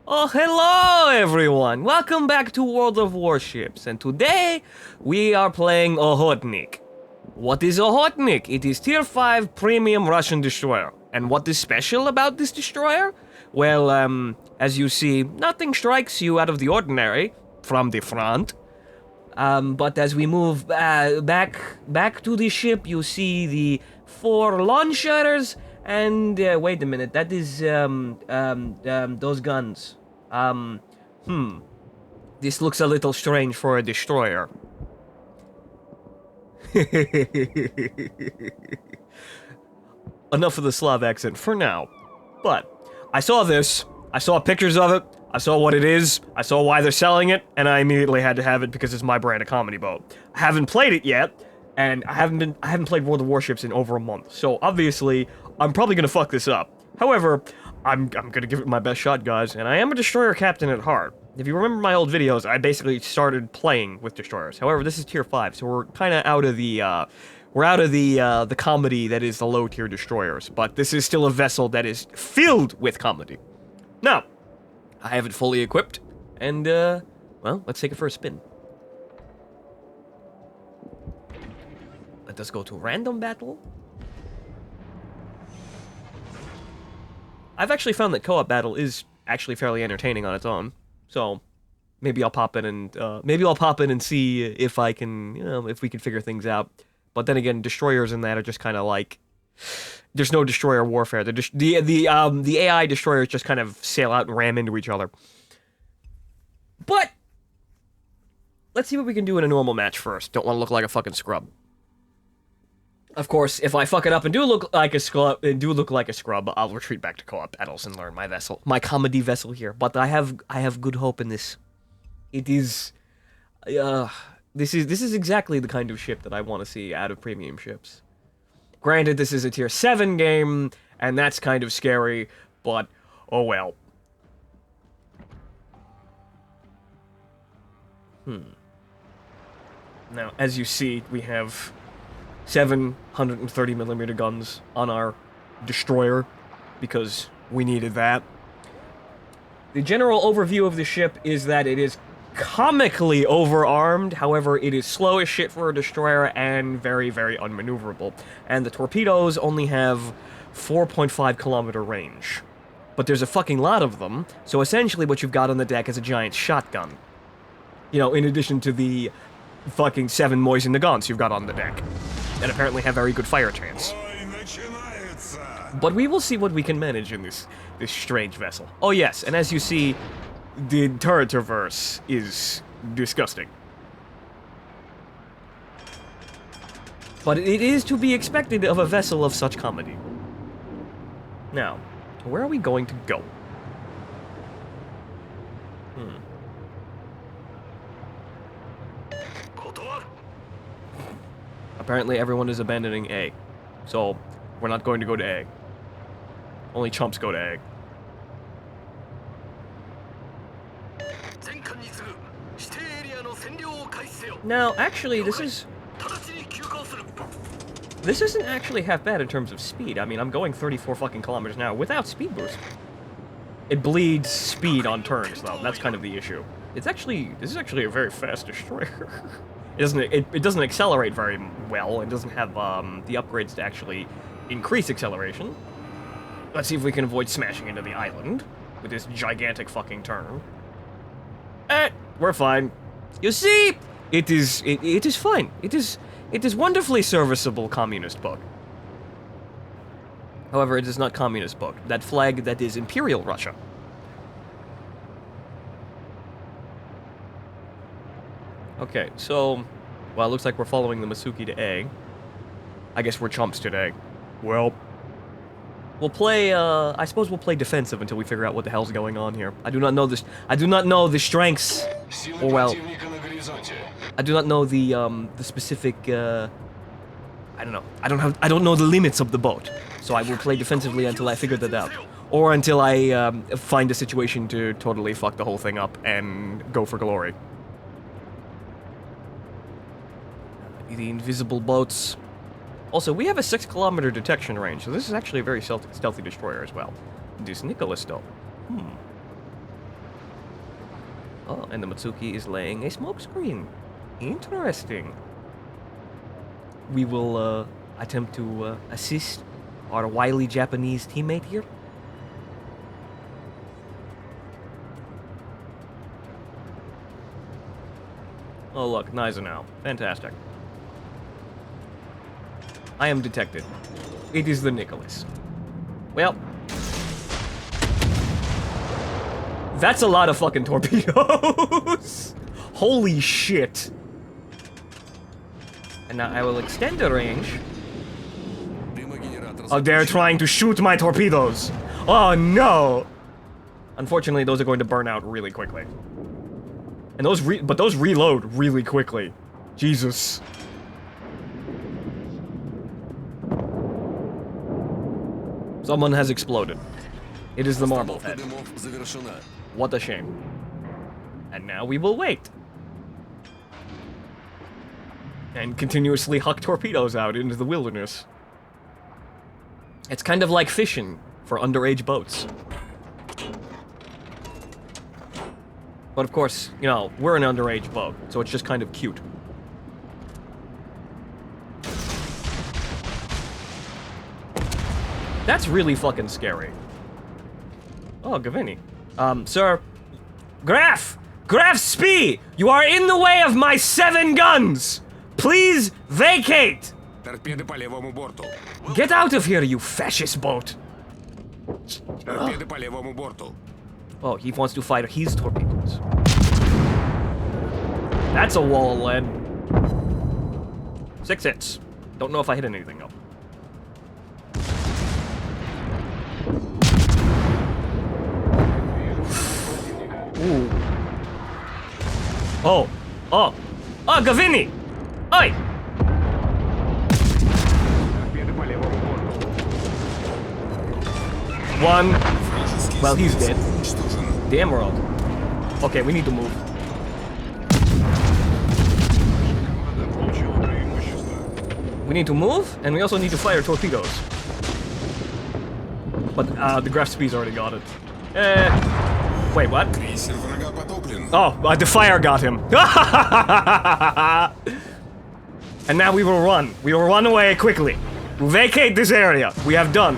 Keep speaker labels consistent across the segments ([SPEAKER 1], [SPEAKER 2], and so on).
[SPEAKER 1] Oh, hello everyone! Welcome back to World of Warships, and today we are playing Okhotnik. What is Okhotnik? It is Tier 5 Premium Russian Destroyer. And what is special about this destroyer? Well, as you see, nothing strikes you out of the ordinary from the front. But as we move back to the ship, you see the 4 launchers. And, wait a minute, that is, those guns. This looks a little strange for a destroyer. Enough of the Slav accent for now. But, I saw this, I saw pictures of it, I saw what it is, I saw why they're selling it, and I immediately had to have it because it's my brand of comedy boat. I haven't played it yet, and I haven't played World of Warships in over a month, so obviously, I'm probably gonna fuck this up. However, I'm gonna give it my best shot, guys, and I am a destroyer captain at heart. If you remember my old videos, I basically started playing with destroyers. However, this is tier 5, so we're kinda out of the, the comedy that is the low-tier destroyers, but this is still a vessel that is filled with comedy. Now, I have it fully equipped, and, well, let's take it for a spin. Let us go to random battle. I've actually found that co-op battle is actually fairly entertaining on its own, so maybe I'll pop in and see if I can, if we can figure things out. But then again, destroyers in that are just kind of like, there's no destroyer warfare. The AI destroyers just kind of sail out and ram into each other. But let's see what we can do in a normal match first. Don't want to look like a fucking scrub. Of course, if I fuck it up and do look like a scrub, I'll retreat back to co-op battles and learn my comedy vessel here. But I have good hope in this. It is, this is exactly the kind of ship that I want to see out of premium ships. Granted, this is a tier 7 game, and that's kind of scary, but oh well. Now, as you see, we have 730mm guns on our destroyer, because we needed that. The general overview of the ship is that it is comically overarmed, however, it is slow as shit for a destroyer and very, very unmaneuverable. And the torpedoes only have 4.5 kilometer range. But there's a fucking lot of them, so essentially what you've got on the deck is a giant shotgun. You know, in addition to the fucking 7 Mosin guns you've got on the deck. And apparently have very good fire chance. But we will see what we can manage in this strange vessel. Oh yes, and as you see, the turret traverse is disgusting. But it is to be expected of a vessel of such comedy. Now, where are we going to go? Apparently everyone is abandoning A. So, we're not going to go to A. Only chumps go to A. Now, actually, this isn't actually half bad in terms of speed. I mean, I'm going 34 fucking kilometers an hour without speed boost. It bleeds speed on turns, though. That's kind of the issue. This is actually a very fast destroyer. It doesn't accelerate very well. It doesn't have the upgrades to actually increase acceleration. Let's see if we can avoid smashing into the island with this gigantic fucking turn. We're fine. You see, it is fine. It is wonderfully serviceable communist book. However, it is not communist book. That flag, that is Imperial Russia. Okay, so, well, it looks like we're following the Masuki to A. I guess we're chumps today. Well, we'll play, I suppose we'll play defensive until we figure out what the hell's going on here. I do not know the strengths, or well, I do not know the specific, I don't know. I don't know the limits of the boat. So I will play defensively until I figure that out. Or until I, find a situation to totally fuck the whole thing up and go for glory. The invisible boats. Also, we have a 6-kilometer detection range, so this is actually a very stealthy destroyer as well. This Nicholas, though. Oh, and the Mitsuki is laying a smoke screen. Interesting. We will attempt to assist our wily Japanese teammate here. Oh look, Gneisenau. Fantastic. I am detected. It is the Nicholas. Well, that's a lot of fucking torpedoes. Holy shit. And now I will extend the range. Oh, they're trying to shoot my torpedoes. Oh no. Unfortunately, those are going to burn out really quickly. And those reload really quickly. Jesus. Someone has exploded. It is the Marblehead. What a shame. And now we will wait. And continuously huck torpedoes out into the wilderness. It's kind of like fishing for underage boats. But of course, you know, we're an underage boat, so it's just kind of cute. That's really fucking scary. Oh, Gavini. Sir. Graf! Graf Spee! You are in the way of my 7 guns! Please vacate! Get out of here, you fascist boat! Oh, he wants to fire his torpedoes. That's a wall of lead. 6 hits. Don't know if I hit anything, though. Ooh. Oh. Oh. Oh, Gavini! Oi! One. Well, he's dead. The Emerald. Okay, we need to move. We need to move, and we also need to fire torpedoes. But, the Graf Spee's already got it. Wait, what? Oh, the fire got him. And now we will run. We will run away quickly. We'll vacate this area. We have done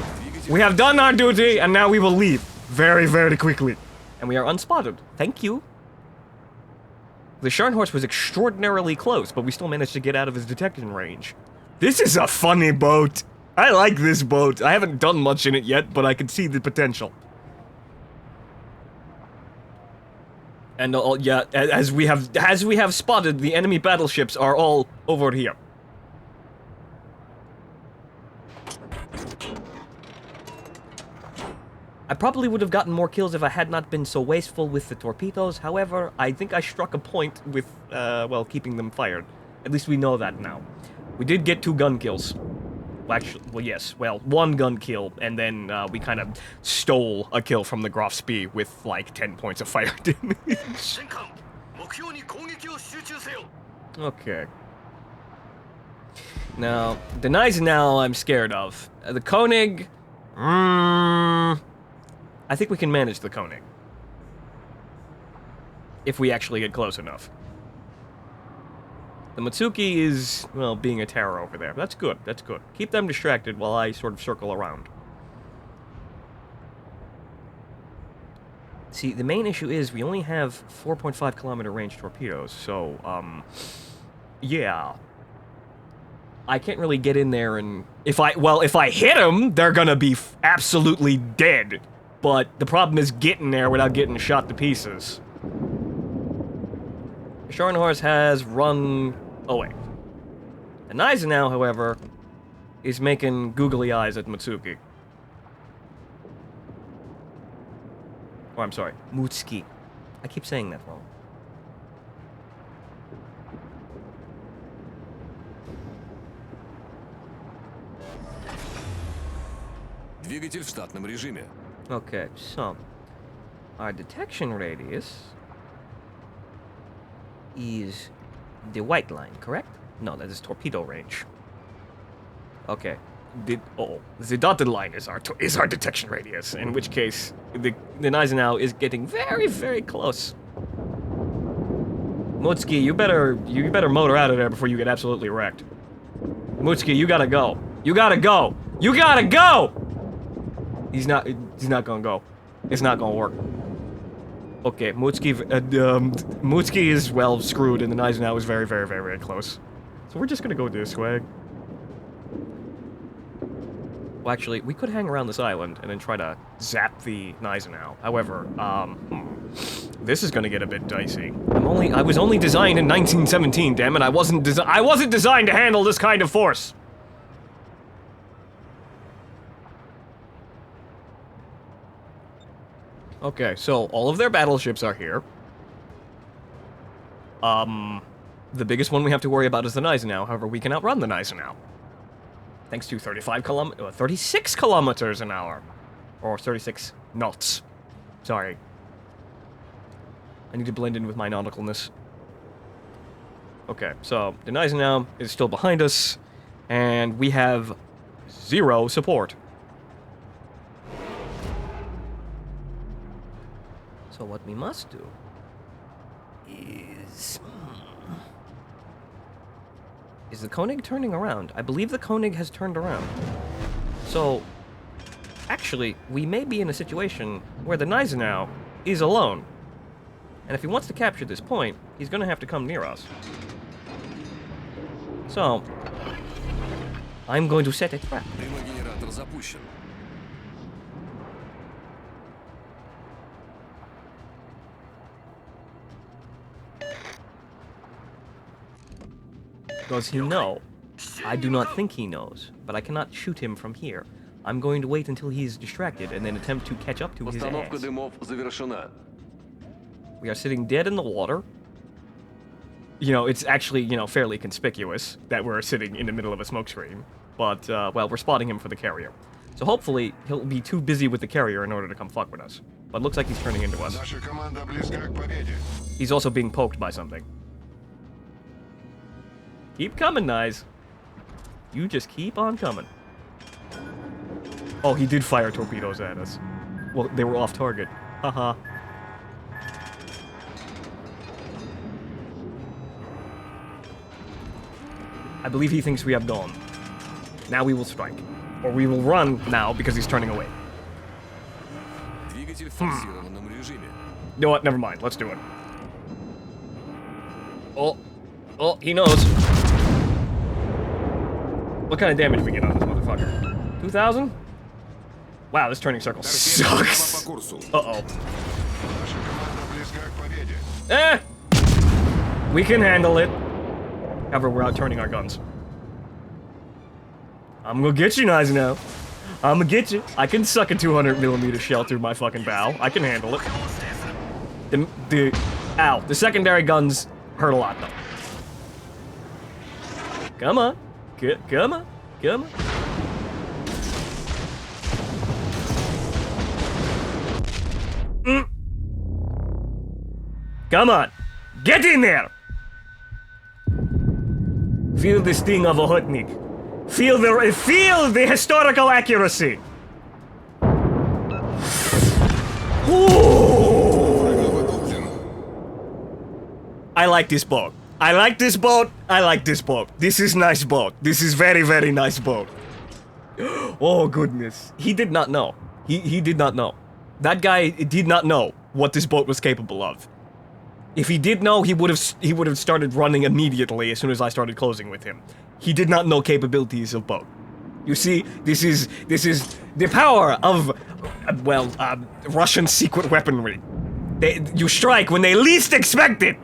[SPEAKER 1] our duty, and now we will leave. Very, very quickly. And we are unspotted. Thank you. The Scharnhorst was extraordinarily close, but we still managed to get out of his detection range. This is a funny boat. I like this boat. I haven't done much in it yet, but I can see the potential. And yeah, as we have spotted, the enemy battleships are all over here. I probably would have gotten more kills if I had not been so wasteful with the torpedoes. However, I think I struck a point with, well, keeping them fired. At least we know that now. We did get 2 gun kills. Well, actually, well, yes. Well, 1 gun kill, and then we kind of stole a kill from the Graf Spee with, like, 10 points of fire damage. Okay. Now, the Gneisenau I'm scared of. The Koenig... I think we can manage the Koenig. If we actually get close enough. The Mitsuki is, well, being a terror over there. That's good, that's good. Keep them distracted while I sort of circle around. See, the main issue is we only have 4.5 kilometer range torpedoes, so, yeah. I can't really get in there and... If I hit them, they're gonna be absolutely dead. But the problem is getting there without getting shot to pieces. Scharnhorst has run away. And Gneisenau, however, is making googly eyes at Mitsuki. Oh, I'm sorry. Mutsuki. I keep saying that wrong.
[SPEAKER 2] Двигатель в штатном режиме.
[SPEAKER 1] Okay, so our detection radius is the white line, correct? No, that is torpedo range. Okay, the dotted line is our detection radius. In which case, the Gneisenau is getting very, very close. Mutski, you better motor out of there before you get absolutely wrecked. Mutski, you gotta go. You gotta go. You gotta go! He's not gonna go. It's not gonna work. Okay, Mutski is, well, screwed, and the Gneisenau is very, very, very, very close. So we're just gonna go this way. Well, actually, we could hang around this island and then try to zap the Gneisenau. However, this is gonna get a bit dicey. I was only designed in 1917, damn it, I wasn't designed to handle this kind of force! Okay, so all of their battleships are here. The biggest one we have to worry about is the Gneisenau. However, we can outrun the Gneisenau. Thanks to 36 kilometers an hour. Or 36 knots. Sorry. I need to blend in with my nauticalness. Okay, so the Gneisenau is still behind us, and we have 0 support. So what we must do is... Is the Koenig turning around? I believe the Koenig has turned around. So, actually, we may be in a situation where the Gneisenau is alone. And if he wants to capture this point, he's gonna have to come near us. So, I'm going to set a trap.
[SPEAKER 2] Дымогенератор запущен.
[SPEAKER 1] Does he know? I do not think he knows, but I cannot shoot him from here. I'm going to wait until he's distracted and then attempt to catch up to his
[SPEAKER 2] Постановка
[SPEAKER 1] ass.
[SPEAKER 2] дымов завершена.
[SPEAKER 1] We are sitting dead in the water. You know, it's actually, you know, fairly conspicuous that we're sitting in the middle of a smokescreen. But, well, we're spotting him for the carrier. So hopefully, he'll be too busy with the carrier in order to come fuck with us. But looks like he's turning into us.
[SPEAKER 3] Наша команда близка к победе.
[SPEAKER 1] He's also being poked by something. Keep coming, Nyes. You just keep on coming. Oh, he did fire torpedoes at us. Well, they were off target. Haha. I believe he thinks we have dawn. Now we will strike. Or we will run now because he's turning away.
[SPEAKER 2] Двигатель в форсированном режиме.
[SPEAKER 1] You know what? Never mind. Let's do it. Oh. Oh, he knows. What kind of damage we get on this motherfucker? 2,000? Wow, this turning circle sucks.
[SPEAKER 2] По курсу.
[SPEAKER 1] Uh-oh.
[SPEAKER 3] Наша команда близка к победе.
[SPEAKER 1] Eh! We can handle it. However, we're out turning our guns. I'm gonna get you, Gneisenau. I'm gonna get you. I can suck a 200mm shell through my fucking bow. I can handle it. Ow. The secondary guns hurt a lot, though. Come on. Come on. Come on. Come on. Get in there! Feel the sting of Okhotnik. Feel the historical accuracy. Ooh. I like this boat. I like this boat. I like this boat. This is nice boat. This is very, very nice boat. Oh goodness. He did not know. He did not know. That guy did not know what this boat was capable of. If he did know, he would have started running immediately as soon as I started closing with him. He did not know capabilities of boat. You see, this is the power of, Russian secret weaponry. You strike when they least expect it.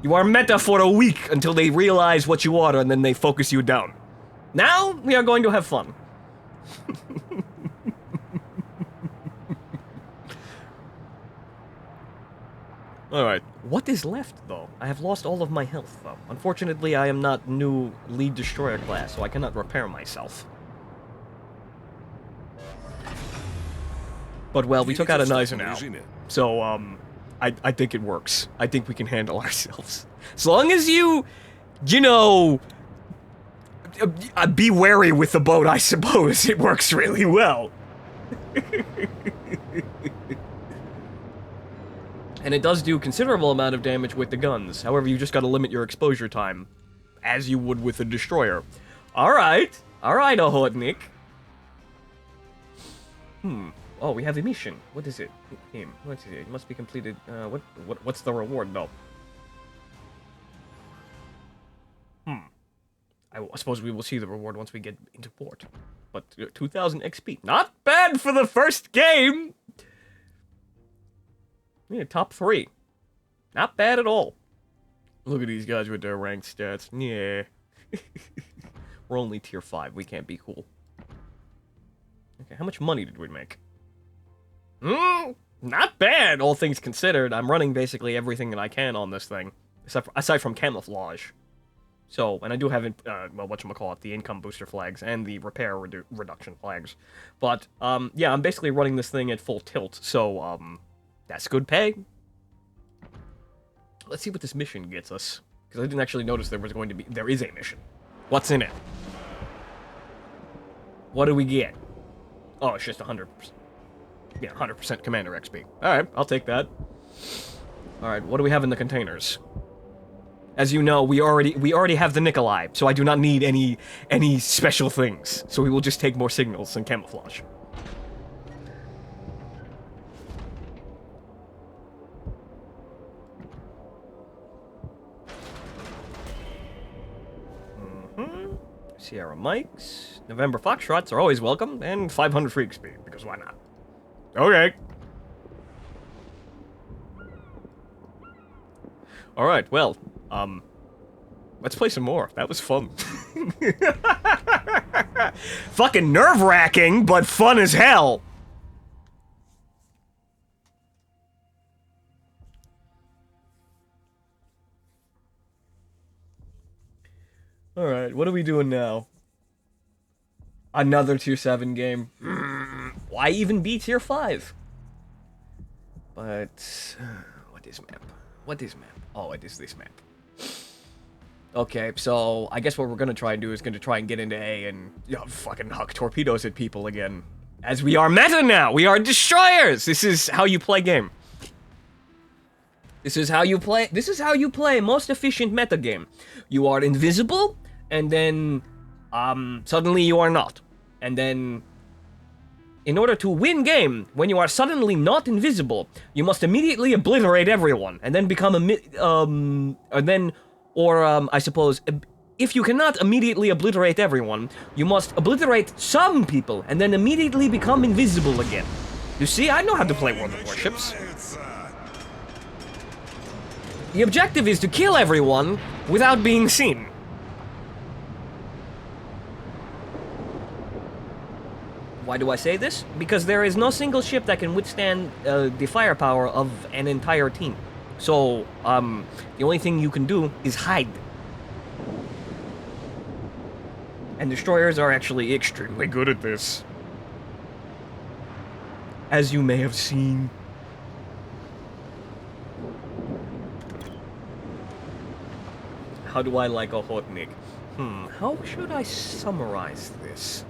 [SPEAKER 1] You are meta for a week until they realize what you are, and then they focus you down. Now we are going to have fun. Alright, what is left, though? I have lost all of my health, though. Unfortunately, I am not new lead destroyer class, so I cannot repair myself. But, well, we took out a Gneisenau. So, I think it works. I think we can handle ourselves. As long as you know, be wary with the boat, I suppose. It works really well. And it does do considerable amount of damage with the guns. However, you just gotta limit your exposure time, as you would with a destroyer. Alright, Okhotnik. Oh, we have a mission. What is it? What is it? It must be completed. What's the reward, though? I suppose we will see the reward once we get into port. But 2,000 XP. Not bad for the first game! Yeah, top 3. Not bad at all. Look at these guys with their ranked stats. Yeah. We're only tier 5. We can't be cool. Okay, how much money did we make? Not bad, all things considered. I'm running basically everything that I can on this thing. Aside from camouflage. So, and I do have, well, whatchamacallit, the income booster flags and the repair reduction flags. But, yeah, I'm basically running this thing at full tilt, so, that's good pay. Let's see what this mission gets us. Because I didn't actually notice there is a mission. What's in it? What do we get? Oh, it's just 100%. Yeah, 100% Commander XP. Alright, I'll take that. Alright, what do we have in the containers? As you know, we already have the Nikolai, so I do not need any special things. So we will just take more signals and camouflage. Sierra Mikes, November Foxtrots are always welcome, and 500 free XP, because why not? Okay. Alright, well, let's play some more. That was fun. Fucking nerve-wracking, but fun as hell! Alright, what are we doing now? Another tier 7 game. Why even be tier 5? But... what is map? What is map? Oh, it is this map. Okay, so I guess what we're gonna try and do is gonna try and get into A and fucking huck torpedoes at people again. As we are meta now! We are destroyers! This is how you play game. This is how you play most efficient meta game. You are invisible, and then, suddenly you are not. And then, in order to win game, when you are suddenly not invisible, you must immediately obliterate everyone, and then become I suppose, if you cannot immediately obliterate everyone, you must obliterate some people, and then immediately become invisible again. You see, I know how to play World of Warships. The objective is to kill everyone without being seen. Why do I say this? Because there is no single ship that can withstand the firepower of an entire team. So, the only thing you can do is hide. And destroyers are actually extremely good at this. As you may have seen. How do I like Okhotnik? How should I summarize this?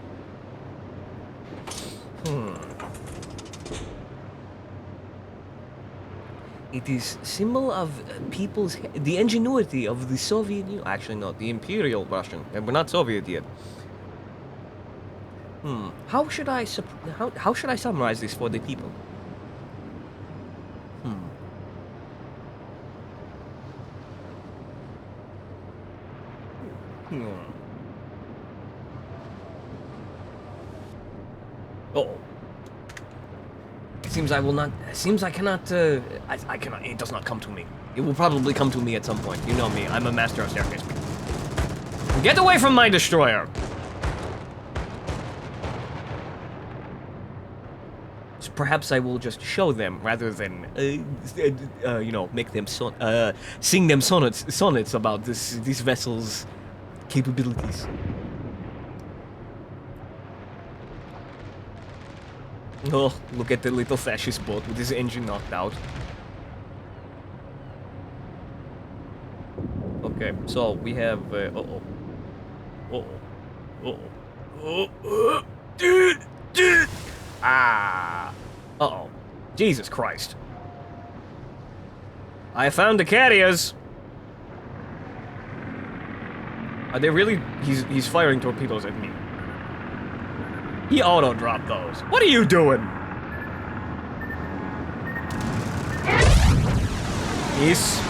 [SPEAKER 1] It is symbol of the ingenuity of the Soviet Union. Actually, no, the Imperial Russian. And we're not Soviet yet. How should I summarize this for the people? Oh. Seems I will not. Seems I cannot. I cannot. It does not come to me. It will probably come to me at some point. You know me. I'm a master of staircase. Get away from my destroyer! So perhaps I will just show them rather than, you know, make them sing them sonnets about these vessels' capabilities. Oh, look at the little fascist boat with his engine knocked out. Okay, so we have, dude! Ah! Uh-oh. Jesus Christ. I found the carriers. Are they really? He's firing torpedoes at me. He auto-dropped those. What are you doing? Yes.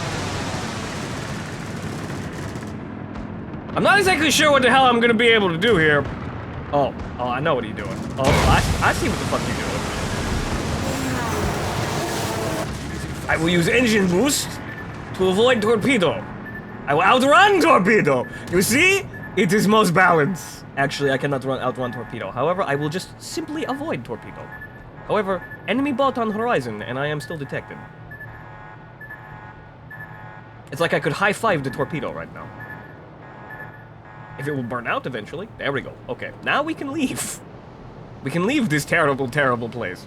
[SPEAKER 1] I'm not exactly sure what the hell I'm gonna be able to do here. Oh, I know what he's doing. Oh, I see what the fuck you're doing. I will use engine boost to avoid torpedo. I will outrun torpedo. You see? It is most balanced. Actually, I cannot outrun torpedo. However, I will just simply avoid torpedo. However, enemy boat on horizon, and I am still detected. It's like I could high-five the torpedo right now. If it will burn out eventually. There we go. Okay, now we can leave. We can leave this terrible, terrible place.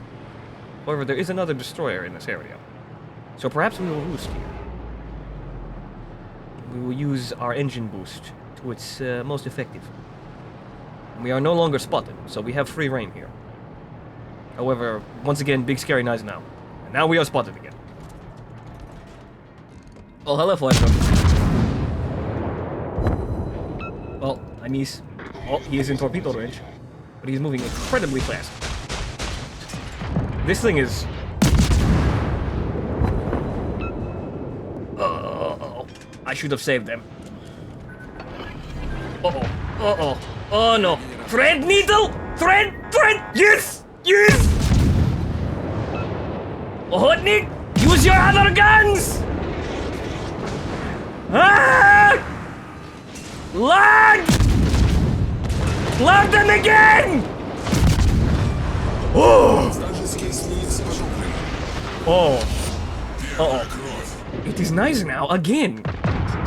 [SPEAKER 1] However, there is another destroyer in this area. So perhaps we will roost here. We will use our engine boost to its most effective. We are no longer spotted, so we have free reign here. However, once again, big scary nice now. And now we are spotted again. Oh, hello, Fletcher. Well, I miss. Oh, he is in torpedo range. But he's moving incredibly fast. This thing is... I should have saved them. Oh no. Thread needle! Thread! Yes! Yes! Okhotnik! Use your other guns! Ah! Load! Load them again! Oh! It is nice now, again.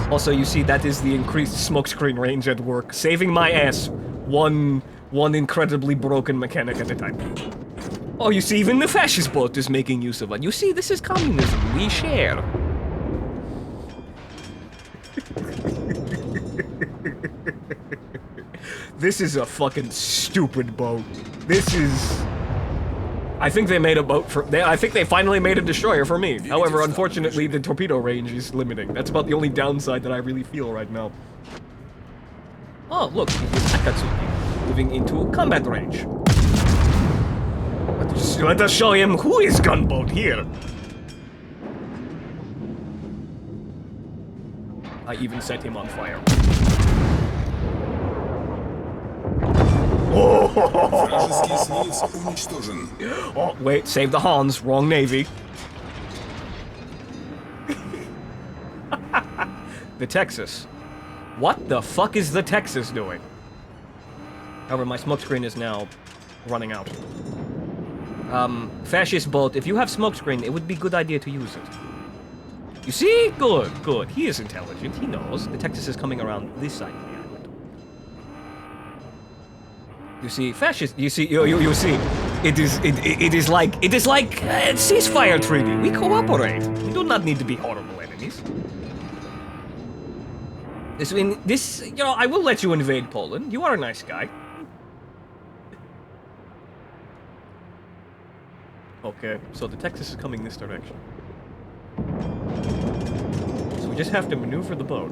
[SPEAKER 1] Also, you see, that is the increased smokescreen range at work, saving my ass one incredibly broken mechanic at a time. Oh, you see, even the fascist boat is making use of it. You see, this is communism. We share. This is a fucking stupid boat. This is... I think they made a boat for... I think they finally made a destroyer for me. However, unfortunately, the torpedo range is limiting. That's about the only downside that I really feel right now. Oh, look. Akatsuki. Moving into combat range. Let us show him who is gunboat here. I even set him on fire. Oh, wait, save the Hans, wrong navy. The Texas. What the fuck is the Texas doing? However, my smokescreen is now running out. Fascist boat, if you have smokescreen, it would be a good idea to use it. You see? Good, good. He is intelligent, he knows. The Texas is coming around this side of the island. You see, fascist. You see, you see, it is like a ceasefire treaty. We cooperate. We do not need to be horrible enemies. I will let you invade Poland. You are a nice guy. Okay, so the Texas is coming this direction. So we just have to maneuver the boat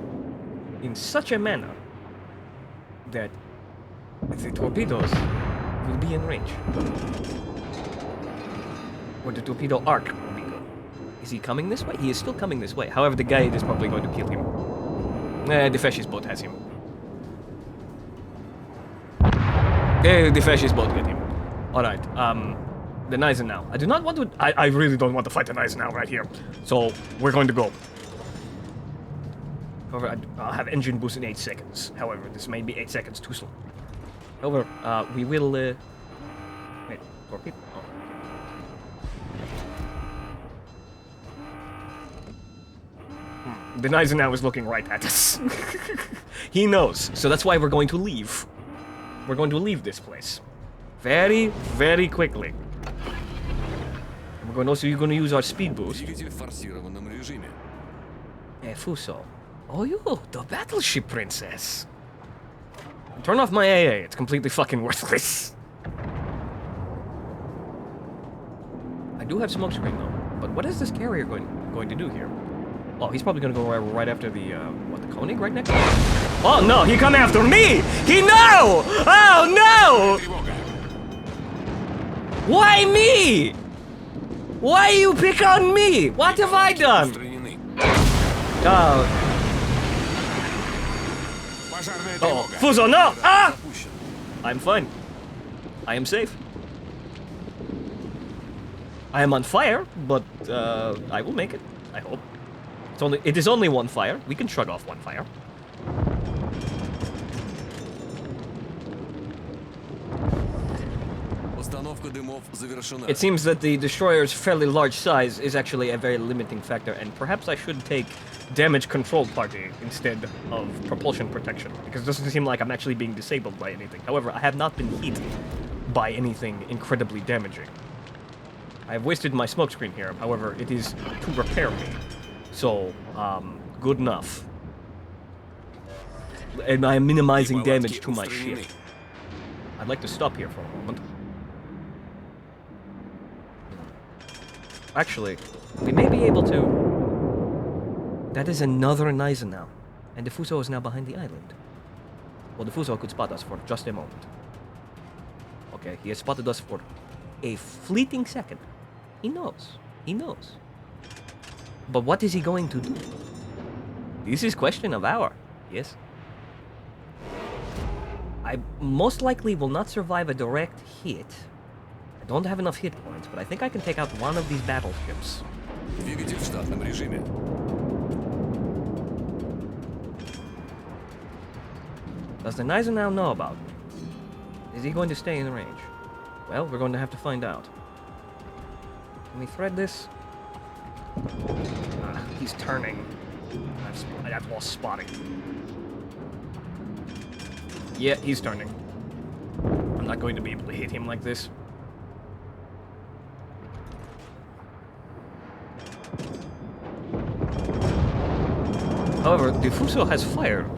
[SPEAKER 1] in such a manner that the torpedoes will be in range. Or the torpedo arc will be good. Is he coming this way? He is still coming this way. However, the guide is probably going to kill him. The fascist boat has him. The fascist boat get him. Alright, the Gneisenau. I do not want to... I really don't want to fight the Gneisenau right here. So, we're going to go. However, I'll have engine boost in 8 seconds. However, this may be 8 seconds too slow. However, we will, wait, torpedo? Oh. The Gneisenau is looking right at us. He knows, so that's why we're going to leave. We're going to leave this place. Very, very quickly. We're going also going to use our speed boost. Fuso. Oh, you, the battleship princess. Turn off my AA, it's completely fucking worthless. I do have smokescreen though, but what is this carrier going to do here? Oh, he's probably gonna go right after the, what, the Koenig right next to him? Oh, no, he come after me! He no! Oh, no!
[SPEAKER 3] Тревога.
[SPEAKER 1] Why me? Why you pick on me? What have I done?
[SPEAKER 2] Устранены.
[SPEAKER 1] Oh,
[SPEAKER 3] Пожарная
[SPEAKER 1] oh,
[SPEAKER 3] тревога.
[SPEAKER 1] Fuso, no! Ah!
[SPEAKER 2] Запущен.
[SPEAKER 1] I'm fine. I am safe. I am on fire, but I will make it. I hope. It is only one fire. We can shrug off one fire.
[SPEAKER 2] Постановка дымов завершена.
[SPEAKER 1] It seems that the destroyer's fairly large size is actually a very limiting factor, and perhaps I should take damage control party instead of propulsion protection, because it doesn't seem like I'm actually being disabled by anything. However, I have not been hit by anything incredibly damaging. I have wasted my smokescreen here, however, it is to repair me. So, good enough. And I am minimizing damage to my ship. I'd like to stop here for a moment. Actually, we may be able to... That is another Gneisenau. And the Fuso is now behind the island. Well, the Fuso could spot us for just a moment. Okay, he has spotted us for a fleeting second. He knows. He knows. But what is he going to do? This is question of hour. Yes. I most likely will not survive a direct hit. I don't have enough hit points, but I think I can take out one of these battleships.
[SPEAKER 2] Двигатель в штатном режиме.
[SPEAKER 1] Does the Gneisenau know about me? Is he going to stay in range? Well, we're going to have to find out. Can we thread this? He's turning. I've lost spotting. Yeah, he's turning. I'm not going to be able to hit him like this. However, the Fuso has fired.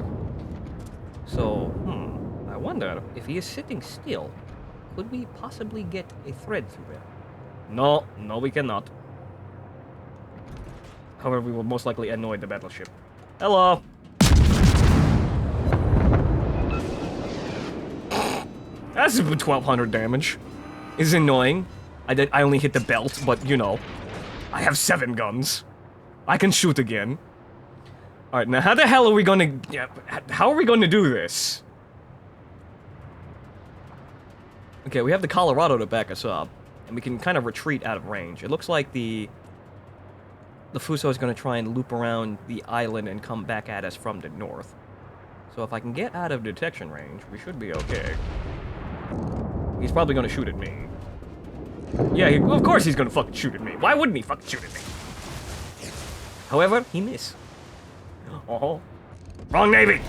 [SPEAKER 1] So, I wonder if he is sitting still, could we possibly get a thread through him? No, we cannot. However, we will most likely annoy the battleship. Hello! That's 1200 damage. It's annoying. I only hit the belt, but you know. I have 7 guns. I can shoot again. Alright, now how the hell are we gonna... Yeah, how are we gonna do this? Okay, we have the Colorado to back us up. And we can kind of retreat out of range. It looks like the Fuso is going to try and loop around the island and come back at us from the north. So if I can get out of detection range, we should be okay. He's probably going to shoot at me. Yeah, of course he's going to fucking shoot at me. Why wouldn't he fucking shoot at me? However, he missed. Oh, wrong navy!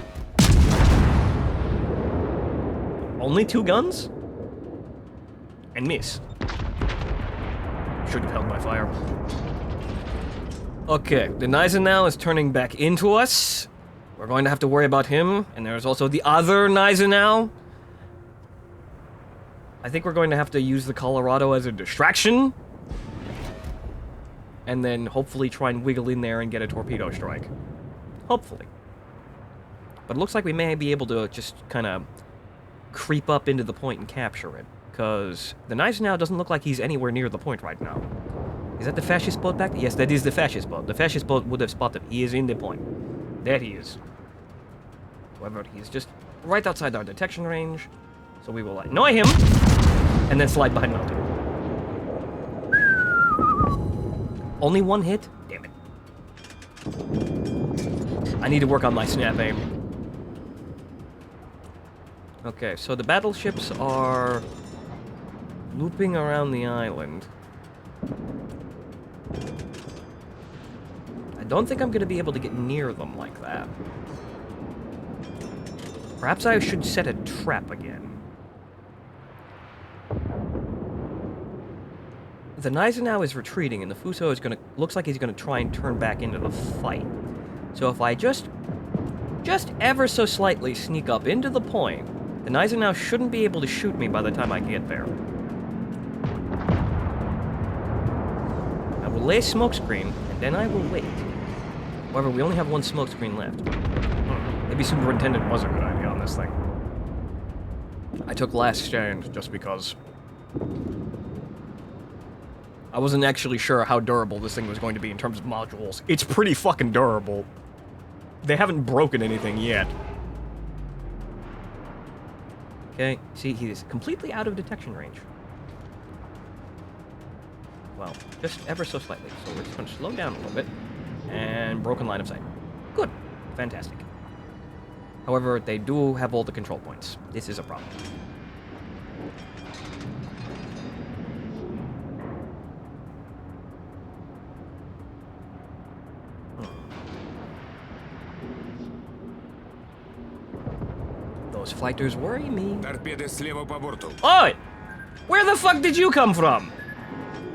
[SPEAKER 1] Only 2 guns? And miss. Should have held my fire. Okay, the Gneisenau is turning back into us. We're going to have to worry about him. And there's also the other Gneisenau. I think we're going to have to use the Colorado as a distraction. And then hopefully try and wiggle in there and get a torpedo strike. Hopefully. But it looks like we may be able to just kind of creep up into the point and capture it. Because the Gneisenau doesn't look like he's anywhere near the point right now. Is that the fascist boat back there? Yes, that is the fascist boat. The fascist boat would have spotted him. He is in the point. There he is. However, he's just right outside our detection range. So we will annoy him. And then slide behind mountain. Only 1 hit? Damn it. I need to work on my snap aim. Okay, so the battleships are looping around the island. I don't think I'm going to be able to get near them like that. Perhaps I should set a trap again. The Gneisenau is retreating, and the Fuso is going to... Looks like he's going to try and turn back into the fight. So if I just ever so slightly sneak up into the point, the Gneisenau shouldn't be able to shoot me by the time I get there. I will lay smokescreen, and then I will wait. However, we only have one smoke screen left. Maybe Superintendent was a good idea on this thing. I took last stand just because I wasn't actually sure how durable this thing was going to be in terms of modules. It's pretty fucking durable. They haven't broken anything yet. Okay, see, he is completely out of detection range. Well, just ever so slightly. So we're just going to slow down a little bit. And broken line of sight. Good. Fantastic. However, they do have all the control points. This is a problem. Those fighters worry me.
[SPEAKER 4] Торпеды слева по борту.
[SPEAKER 1] Oi! Where the fuck did you come from?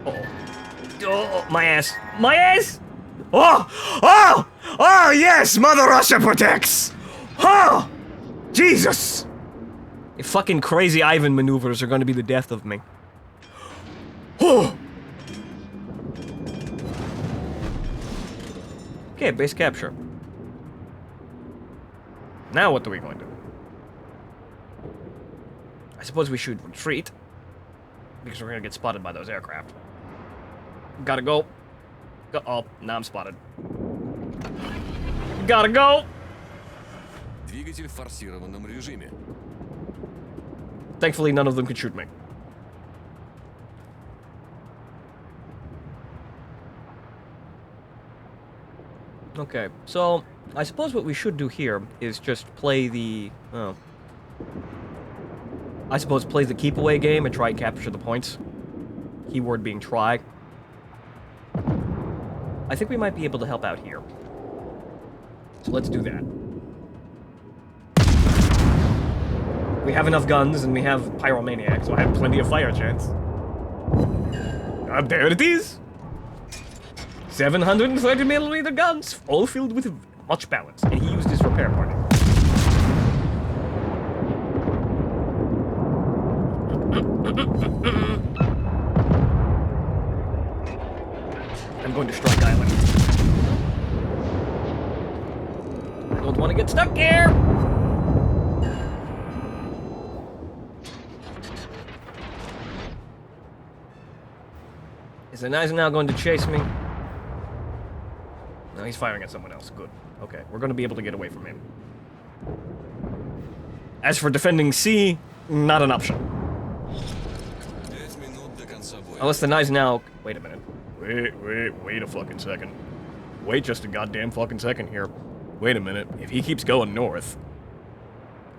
[SPEAKER 1] Uh-oh. Oh, my ass. My ass! Oh! Oh! Oh, yes! Mother Russia protects! Oh! Jesus! If fucking crazy Ivan maneuvers are going to be the death of me. Oh! Okay, base capture. Now what are we going to do? I suppose we should retreat. Because we're gonna get spotted by those aircraft. Gotta go. Oh, now I'm spotted. Gotta go!
[SPEAKER 2] Двигатель в форсированном режиме.
[SPEAKER 1] Thankfully, none of them could shoot me. Okay, so I suppose what we should do here is just play the... Oh. I suppose play the keep away game and try and capture the points. Keyword being try. I think we might be able to help out here. So let's do that. We have enough guns and we have Pyromaniac, so I have plenty of fire chance. There it is! 730mm guns, all filled with much balance, and he used his repair party. I'm going to Strike Island. I don't want to get stuck here! Is the Eisenhower going to chase me? No, he's firing at someone else. Good. Okay, we're going to be able to get away from him. As for defending C, not an option.
[SPEAKER 2] 5 минут до конца боя.
[SPEAKER 1] Unless the Eisenhower... Wait a minute. Wait a fucking second. Wait just a goddamn fucking second here. Wait a minute. If he keeps going north...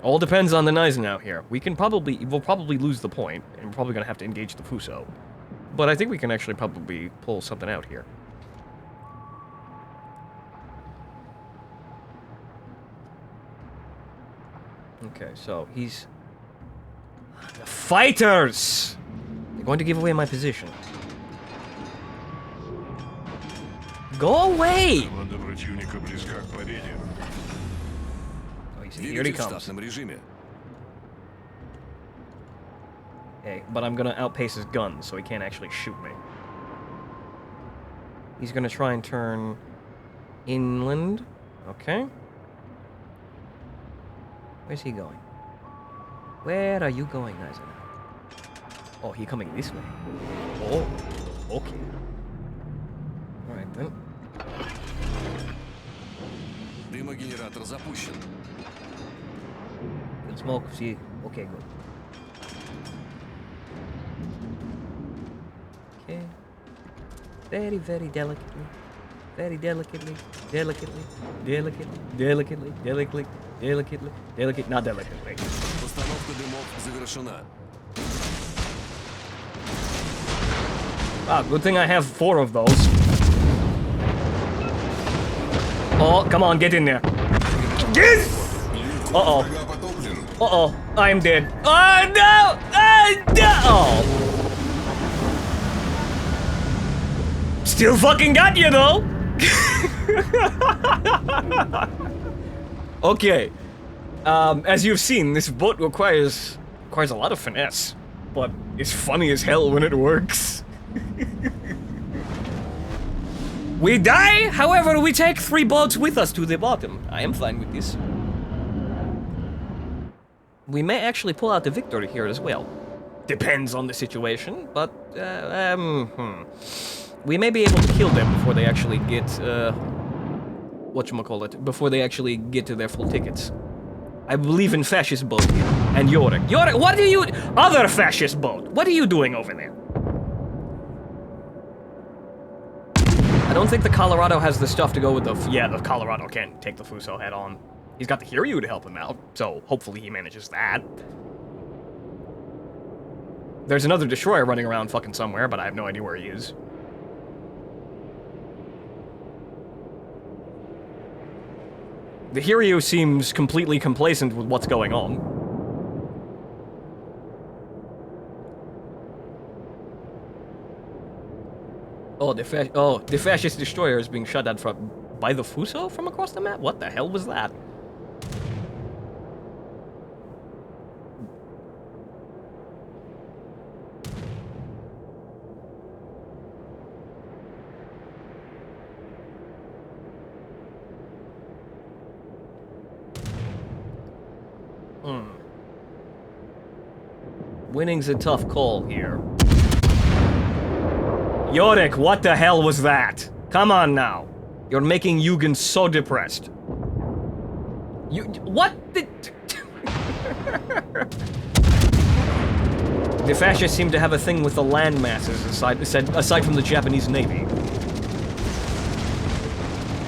[SPEAKER 1] All depends on the Eisenhower here. We'll probably lose the point, and we're probably going to have to engage the Fuso. But I think we can actually probably pull something out here. Okay, so he's... The fighters! They're going to give away my position. Go away!
[SPEAKER 3] Команда противника близка к победе.
[SPEAKER 1] Oh, here he
[SPEAKER 2] Двигатель в
[SPEAKER 1] comes.
[SPEAKER 2] штатном режиме.
[SPEAKER 1] Hey, but I'm gonna outpace his guns, so he can't actually shoot me. He's gonna try and turn inland. Okay. Where's he going? Where are you going, Eisenhower? Oh, he coming this way. Oh, okay. Alright then.
[SPEAKER 2] Дымогенератор запущен.
[SPEAKER 1] We'll smoke, see. Okay, good. Okay. Very, very delicately. Very delicately. Delicately. Not delicately.
[SPEAKER 2] Постановка дымов завершена.
[SPEAKER 1] Ah, good thing I have 4 of those. Oh, come on, get in there. Yes! Uh-oh.
[SPEAKER 3] Врага потоплен.
[SPEAKER 1] Uh-oh, I'm dead. Oh, no! Oh! Still fucking got you, though! Okay. As you've seen, this boat requires a lot of finesse, but it's funny as hell when it works. We die, however, we take 3 boats with us to the bottom. I am fine with this. We may actually pull out the victory here as well. Depends on the situation, but, we may be able to kill them before they actually get, whatchamacallit, before they actually get to their full tickets. I believe in fascist boat here. And Yorick. Yorick, what are you... Other fascist boat! What are you doing over there? I don't think the Colorado has the stuff to go with the... Yeah, the Colorado can't take the Fuso head on. He's got the Hiryu to help him out, so hopefully he manages that. There's another destroyer running around fucking somewhere, but I have no idea where he is. The Hiryu seems completely complacent with what's going on. Oh, the fascist destroyer is being shot at from by the Fuso from across the map? What the hell was that? Winning's a tough call here. Yorick, what the hell was that? Come on now. You're making Yugen so depressed. You... What the... The fascists seem to have a thing with the land masses aside from the Japanese Navy.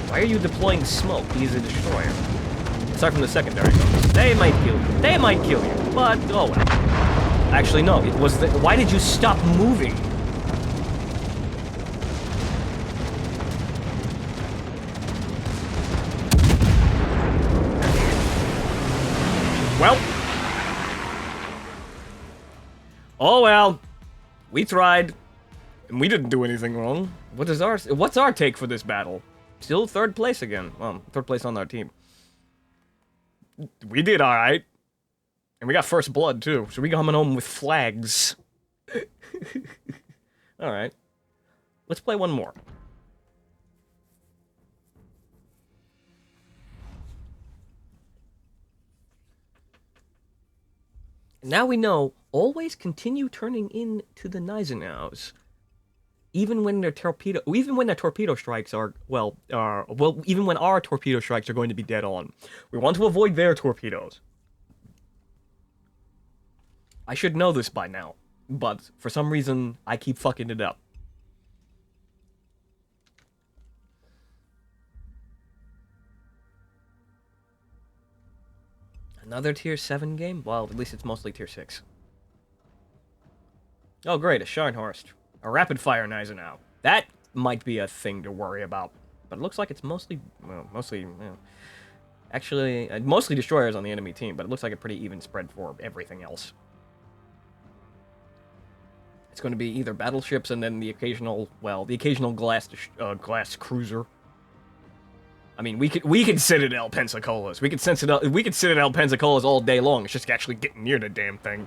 [SPEAKER 1] Why are you deploying smoke? He's a destroyer. Aside from the secondary guns. They might kill you. They might kill you. But, oh well. Actually, no. It was the... Why did you stop moving? Well. Oh well. We tried. And we didn't do anything wrong. What's our take for this battle? Still 3rd place again. Well, 3rd place on our team. We did alright. And we got 1st blood, too. So we coming home with flags. Alright. Let's play one more. Now we know, always continue turning in to the Gneisenau's. Even when their torpedo strikes are, even when our torpedo strikes are going to be dead on. We want to avoid their torpedoes. I should know this by now, but for some reason, I keep fucking it up. Another tier 7 game? Well, at least it's mostly tier 6. Oh great, a Scharnhorst. A rapid-fire Gneisenau. That might be a thing to worry about. But it looks like it's mostly, actually, mostly destroyers on the enemy team, but it looks like a pretty even spread for everything else. It's going to be either battleships and then the occasional, glass cruiser. I mean, we could Citadel Pensacola's. We could Citadel Pensacola's all day long. It's just actually getting near the damn thing.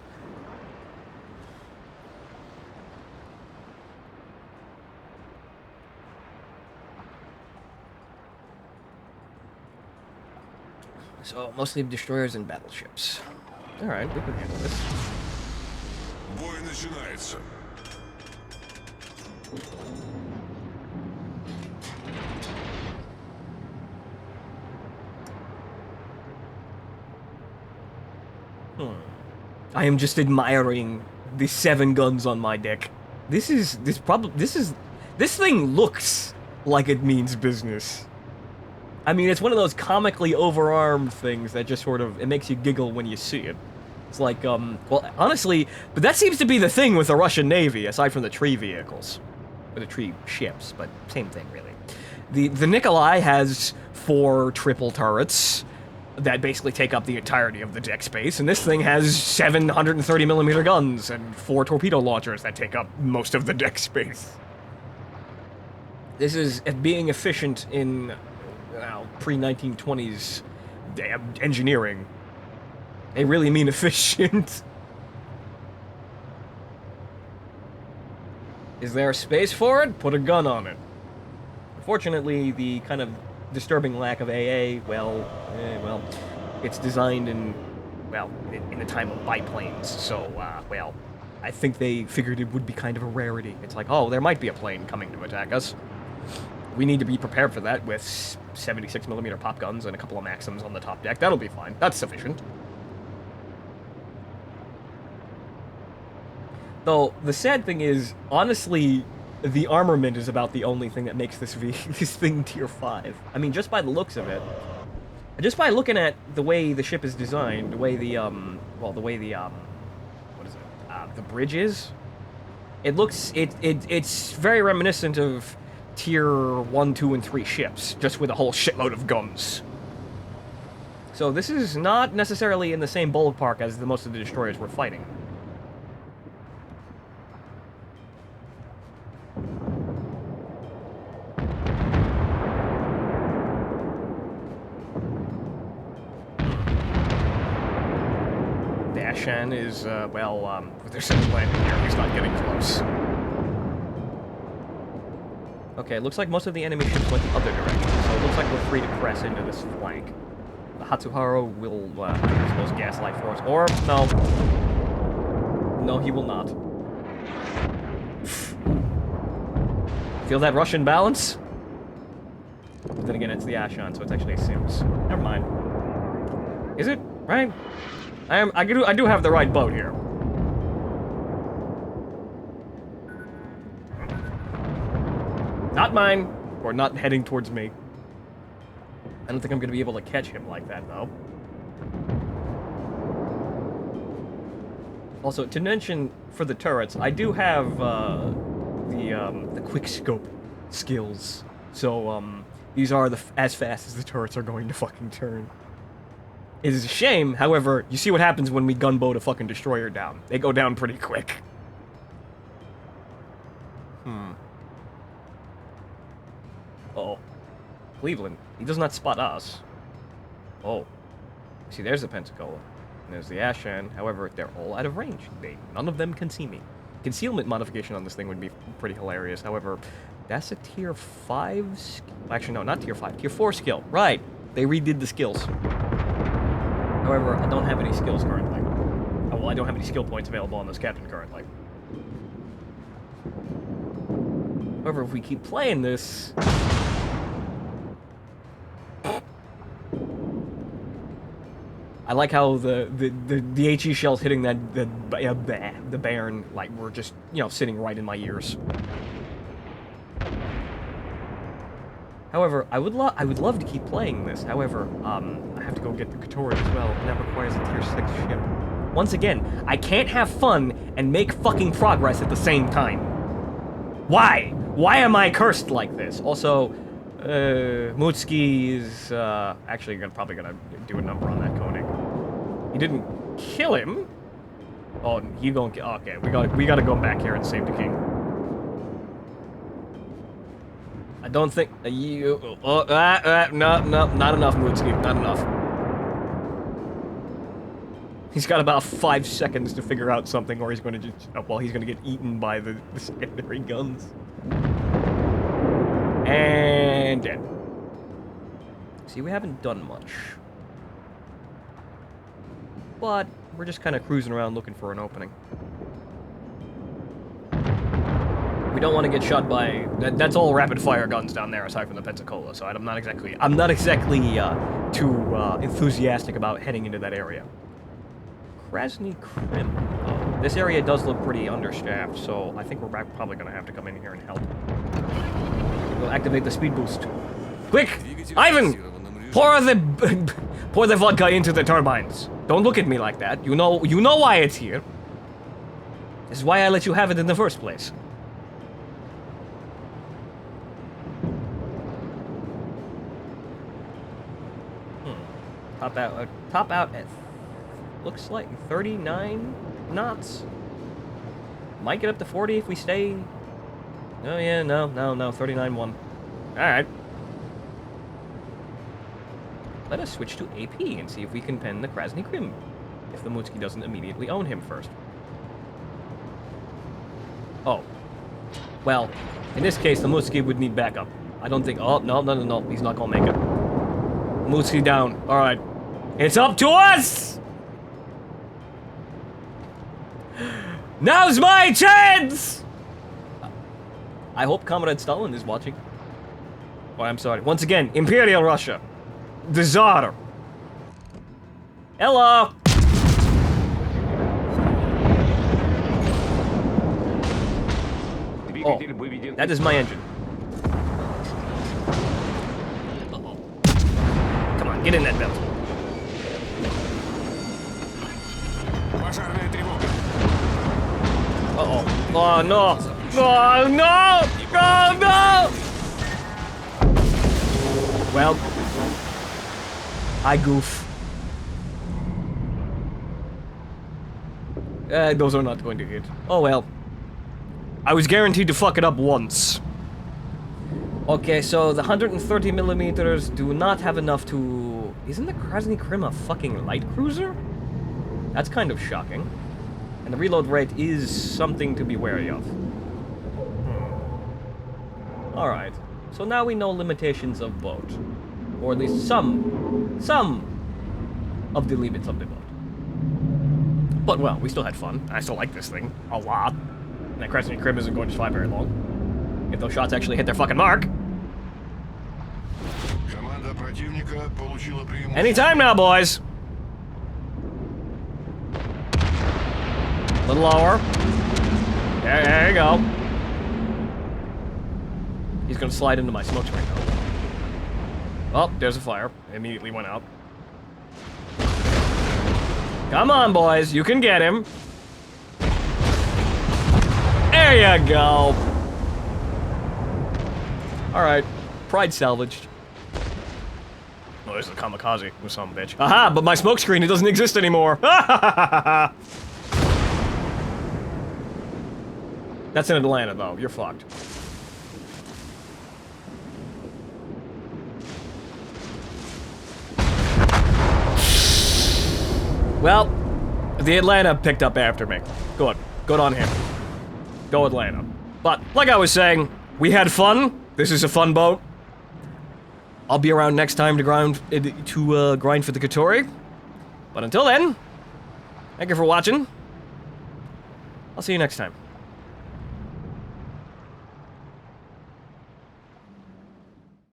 [SPEAKER 1] So, mostly destroyers and battleships. Alright, we can handle this.
[SPEAKER 3] Бой начинается.
[SPEAKER 1] I am just admiring the 7 guns on my deck. This thing looks like it means business. I mean, it's one of those comically overarmed things that just sort of, it makes you giggle when you see it. It's like, well, honestly, but that seems to be the thing with the Russian Navy, aside from the tree vehicles. Or the tree ships, but same thing, really. The Nikolai has 4 triple turrets that basically take up the entirety of the deck space, and this thing has 730mm guns and 4 torpedo launchers that take up most of the deck space. This is being efficient in pre-1920s engineering. They really mean efficient. Is there a space for it? Put a gun on it. Unfortunately, the kind of disturbing lack of AA, well, it's designed in the time of biplanes, so, well, I think they figured it would be kind of a rarity. It's like, oh, there might be a plane coming to attack us. We need to be prepared for that with 76mm pop guns and a couple of Maxims on the top deck. That'll be fine. That's sufficient. Though, the sad thing is, honestly, the armament is about the only thing that makes this this thing tier 5. I mean, just by the looks of it. Just by looking at the way the ship is designed, the way the, what is it? The bridge is. It looks, it's very reminiscent of tier 1, 2, and 3 ships, just with a whole shitload of guns. So this is not necessarily in the same ballpark as most of the destroyers we're fighting. Dashan is, with their second landing here, he's not getting close. Okay, it looks like most of the enemy ships went the other direction, so it looks like we're free to press into this flank. The Hatsuharu will use those gaslight for us, or, no. No, he will not. Feel that Russian balance? But then again, it's the Ashan, so it's actually a Sims. Never mind. Is it? Right? I do have the right boat here. Not mine, or not heading towards me. I don't think I'm gonna be able to catch him like that, though. Also, to mention for the turrets, I do have the quick scope skills. So these are as fast as the turrets are going to fucking turn. It is a shame, however, you see what happens when we gunboat a fucking destroyer down. They go down pretty quick. Uh-oh. Cleveland. He does not spot us. Oh. See, there's the Pensacola. And there's the Ashan. However, they're all out of range. None of them can see me. Concealment modification on this thing would be pretty hilarious. However, that's a tier 5 skill. Actually, no, not tier 5. Tier 4 skill. Right. They redid the skills. However, I don't have any skills currently. Oh, well, I don't have any skill points available on this captain currently. However, if we keep playing this... I like how the HE shells hitting the Baron, like, were just, you know, sitting right in my ears. However, I would love to keep playing this. However, I have to go get the Katoran as well, and that requires a tier 6 ship. Once again, I can't have fun and make fucking progress at the same time. Why? Why am I cursed like this? Also, Mutsuki is actually probably gonna do a number on that Koenig. He didn't kill him. Oh, he gonna kill. Okay, we gotta go back here and save the king. I don't think you. No, not enough, Mutsuki. Not enough. He's got about 5 seconds to figure out something, or he's going to just. Well, he's going to get eaten by the secondary guns. And dead. See, we haven't done much. But we're just kind of cruising around looking for an opening. We don't want to get shot by... That's all rapid-fire guns down there, aside from the Pensacola, so I'm not exactly too enthusiastic about heading into that area. Krasny Krim. Oh, this area does look pretty understaffed, so I think we're probably going to have to come in here and help. We'll activate the speed boost. Quick! Ivan! Pour the vodka into the turbines. Don't look at me like that. You know why it's here. This is why I let you have it in the first place. Top out at looks like 39 knots. Might get up to 40 if we stay. Oh yeah, no, 39.1. All right. Let us switch to AP and see if we can pen the Krasny Krim, if the Mutsuki doesn't immediately own him first. Oh. Well, in this case, the Mutsuki would need backup. I don't think... Oh, no. He's not gonna make it. Mooski down. Alright. It's up to us! Now's my chance! I hope Comrade Stalin is watching. Oh, I'm sorry. Once again, Imperial Russia. The Tsar. Hello! Oh, that is my engine. Uh-oh. Come on, get in that belt.
[SPEAKER 3] Пожарная тревога.
[SPEAKER 1] Uh-oh. Oh, no! Oh, no! Oh, no! Well, I goof. Those are not going to hit. Oh, well. I was guaranteed to fuck it up once. Okay, so the 130 millimeters do not have enough to... Isn't the Krasny Krim a fucking light cruiser? That's kind of shocking. And the reload rate is something to be wary of. Alright. So now we know limitations of boat. Or at least some of the limits of the boat. But, well, we still had fun. I still like this thing a lot. And that Krasny Krim isn't going to survive very long. If those shots actually hit their fucking mark.
[SPEAKER 3] Команда противника получила преимущество.
[SPEAKER 1] Anytime now, boys! A little lower. There you go. He's gonna slide into my smoke screen now. Oh, there's a fire. It immediately went out. Come on, boys. You can get him. There you go. Alright. Pride salvaged. Oh, there's the kamikaze with some bitch. Aha! But my smoke screen, it doesn't exist anymore. That's in Atlanta, though. You're fucked. Well, the Atlanta picked up after me. Good. Good on him. Go Atlanta. But, like I was saying, we had fun. This is a fun boat. I'll be around next time to grind for the Katori. But until then, thank you for watching. I'll see you next time.